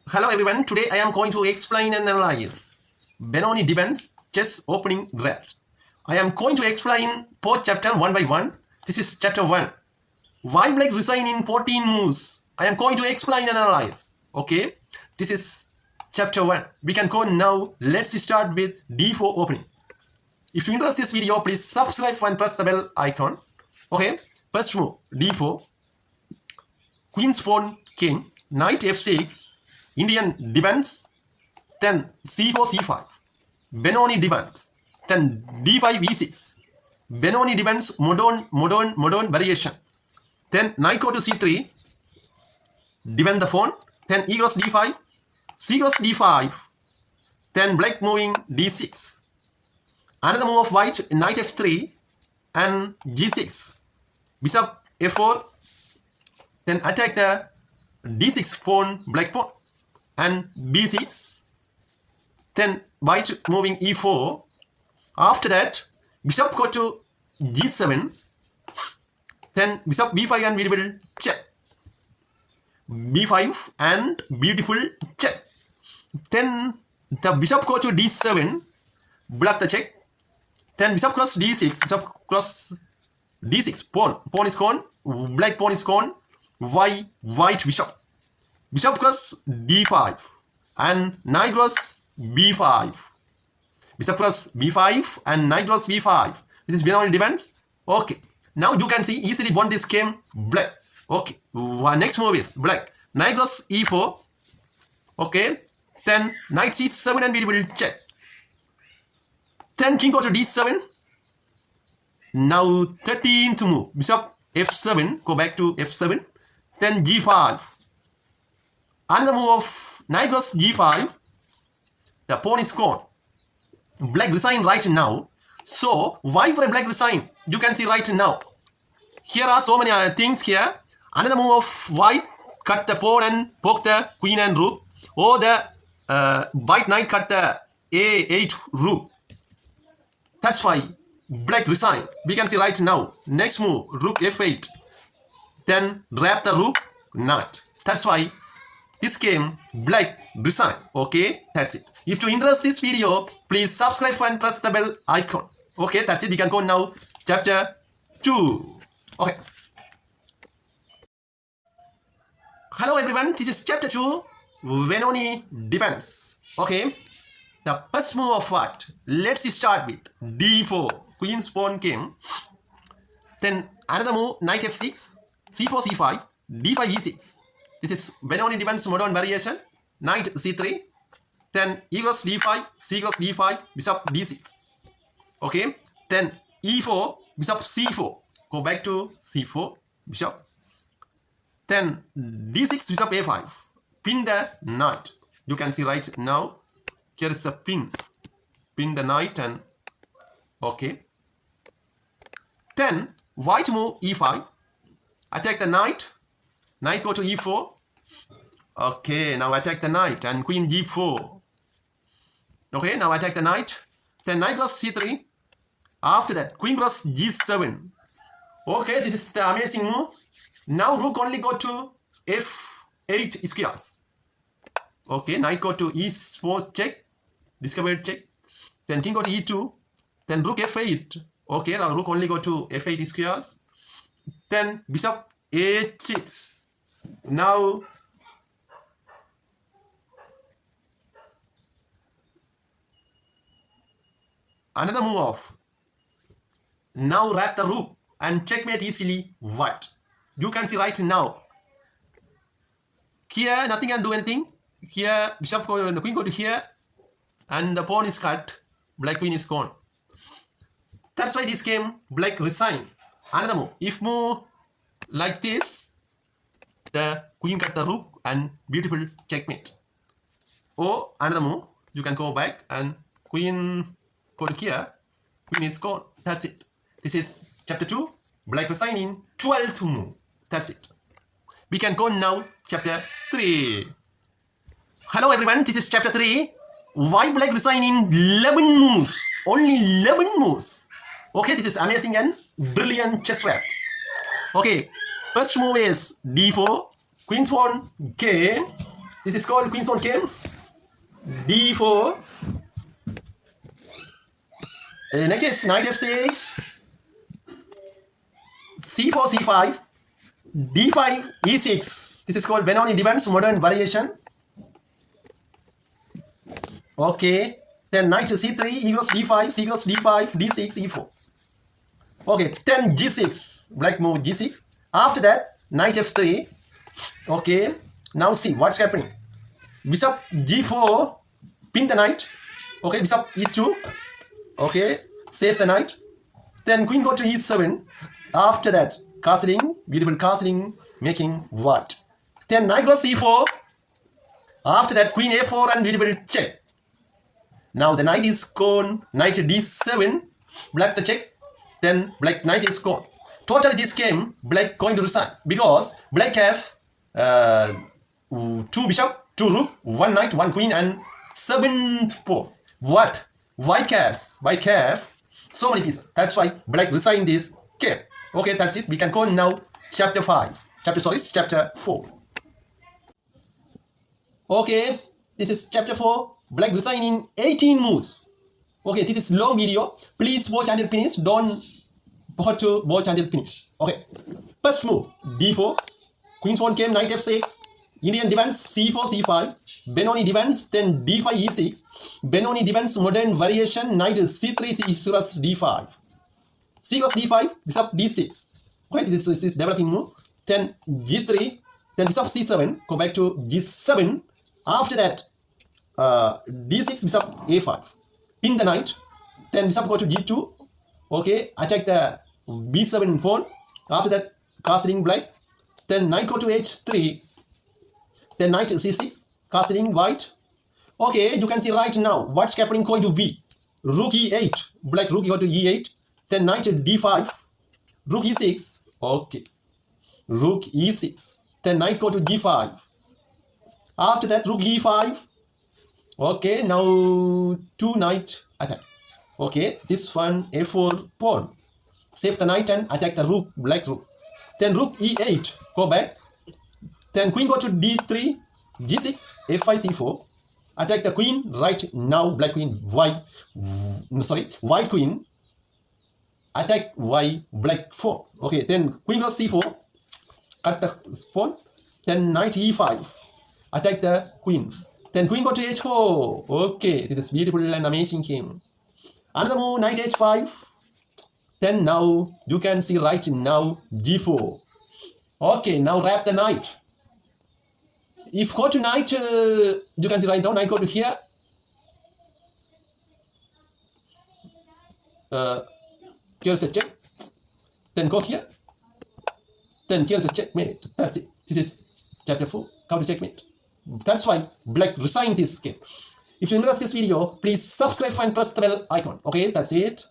Hello everyone, today I am going to explain and analyze Benoni depends chess opening draft. I am going to explain both chapter one by one. This is chapter 1. Why black resign in 14 moves? I am going to explain and analyze. Okay, this is chapter 1. We can go now. Let's start with d4 opening. If you interest this video, please subscribe and press the bell icon. Okay, first move d4, queen's pawn king, knight f6, Indian defense, then c4 c5, Benoni defense, then d5 e6, Benoni defense modern variation, then knight go to c3, defend the pawn, then e cross d5, c cross d5, then black moving d6. Another move of white, knight f3 and g6, bishop f4, then attack the d6 pawn, black pawn, and b6, then white moving e4. After that, bishop go to g7, then bishop b5 and we will check. b5 and beautiful check. Then the bishop go to d7, block the check. Then bishop cross d6, bishop cross d6, pawn is gone, black pawn is gone, white bishop. Bishop cross d5 and knight cross b5. Bishop cross b5 and knight cross b5. This is Benoni defense. Okay. Now you can see easily won this game black. Okay. Next move is black. Knight cross e4. Okay. Then knight c7 and we will check. Then king go to d7. Now 13th move. Bishop f7. Go back to f7. Then g5. Another move of knight cross g5. The pawn is gone. Black resign right now. So why for a black resign? You can see right now. Here are so many things here. Another move of white, cut the pawn and poke the queen and rook. Or the white knight cut the a8 rook. That's why black resign. We can see right now. Next move, rook f8. Then wrap the rook, knight. That's why this game black resign. Okay, that's it. If you interest this video, please subscribe and press the bell icon. Okay, that's it. We can go now chapter 2. Okay. Hello everyone, this is chapter 2. Benoni depends. Okay. The first move of what? Let's start with d4. Queen's pawn came. Then another move, knight f6, c4 c5, d5 e6. This is Benoni defense modern variation. Knight c3, then e cross d5, c cross d5, bishop d6. Okay, then e4, bishop c4. Go back to c4, bishop. Then d6, bishop a5. Pin the knight. You can see right now. Here is a pin. Pin the knight and okay. Then white move e5. Attack the knight. Knight go to e4. Okay, now attack the knight and queen g4. Okay, now attack the knight. Then knight cross c3. After that, queen cross g7. Okay, this is the amazing move. Now rook only go to f8 squares. Okay, knight go to e4 check. Discovered check. Then king go to e2. Then rook f8. Okay, now rook only go to f8 squares. Then bishop a6. Now another move off. Now wrap the rook and checkmate easily white. You can see right now. Here nothing can do anything. Here bishop go, the queen go to here and the pawn is cut. Black queen is gone. That's why this game black resign. Another move. If move like this, the queen cut the rook and beautiful checkmate. Or another move, you can go back and queen go to here. Queen is gone. That's it. This is chapter 2. Black resign in 12th move. That's it. We can go now chapter 3. Hello everyone, this is chapter 3. Why black resign in 11 moves? Only 11 moves. Okay, this is amazing and brilliant chess rap. Okay, first move is d4, queen's pawn, game. This is called queen's pawn came. D4. Next is knight f6. C4, C5. D5, E6. This is called Benoni defense, modern variation. Okay. Then knight C3, E goes D5, C goes D5, D6, E4. Okay. Then G6. Black move G6. After that, knight F3. Okay. Now see what's happening. Bishop G4, pin the knight. Okay. Bishop E2. Okay. Save the knight. Then queen go to E7. After that, castling, beautiful castling, making white. Then knight goes C4. After that, queen A4 and beautiful check. Now the knight is gone. Knight D7. Black the check. Then black knight is gone. Totally this game, black going to resign because black have 2 bishop, 2 rook, 1 knight, 1 queen, and 7 pawn. What? White have so many pieces. That's why black resigned this game. Okay, that's it. We can go now chapter 5. Chapter 4. Okay, this is chapter 4. Black resigning 18 moves. Okay, this is long video. Please watch until finish. Don't forget to watch until finish. Okay, first move D4. Queen's pawn came, knight F6. Indian defense C4, C5. Benoni defense, then D5, E6. Benoni defense, modern variation, knight C3, C cross D5. C cross D5, bishop D6. Okay, this is developing move. Then G3, then bishop C7, go back to G7. After that, D6, bishop A5. Pin the knight. Then bishop go to G2. Okay, attack the B7 pawn. After that, castling black. Then knight go to H3. Then knight C6, castling white. Okay, you can see right now what's happening going to B. Rook E8, black rook go to E8. Then knight D5, rook E6. Okay, rook E6. Then knight go to G5. After that, rook E5. Okay, now 2 knight attack. Okay, this one A4 pawn. Save the knight and attack the rook, black rook. Then rook E8, go back. Then queen go to D3, G6, F5, C4. Attack the queen right now, black queen, white queen. Attack white, black 4. Okay, then queen goes C4. Cut the pawn. Then knight E5. Attack the queen. Then queen go to H4. Okay, this is beautiful and amazing game. Another move, knight H5. Then now you can see right now G4. Okay, now wrap the knight. If go to knight, you can see right now, knight go to here. Here's a check. Then go here. Then here's a checkmate. That's it. This is chapter 4. Counter checkmate. That's why black resigned this game. If you enjoyed this video, please subscribe and press the bell icon. Okay, that's it.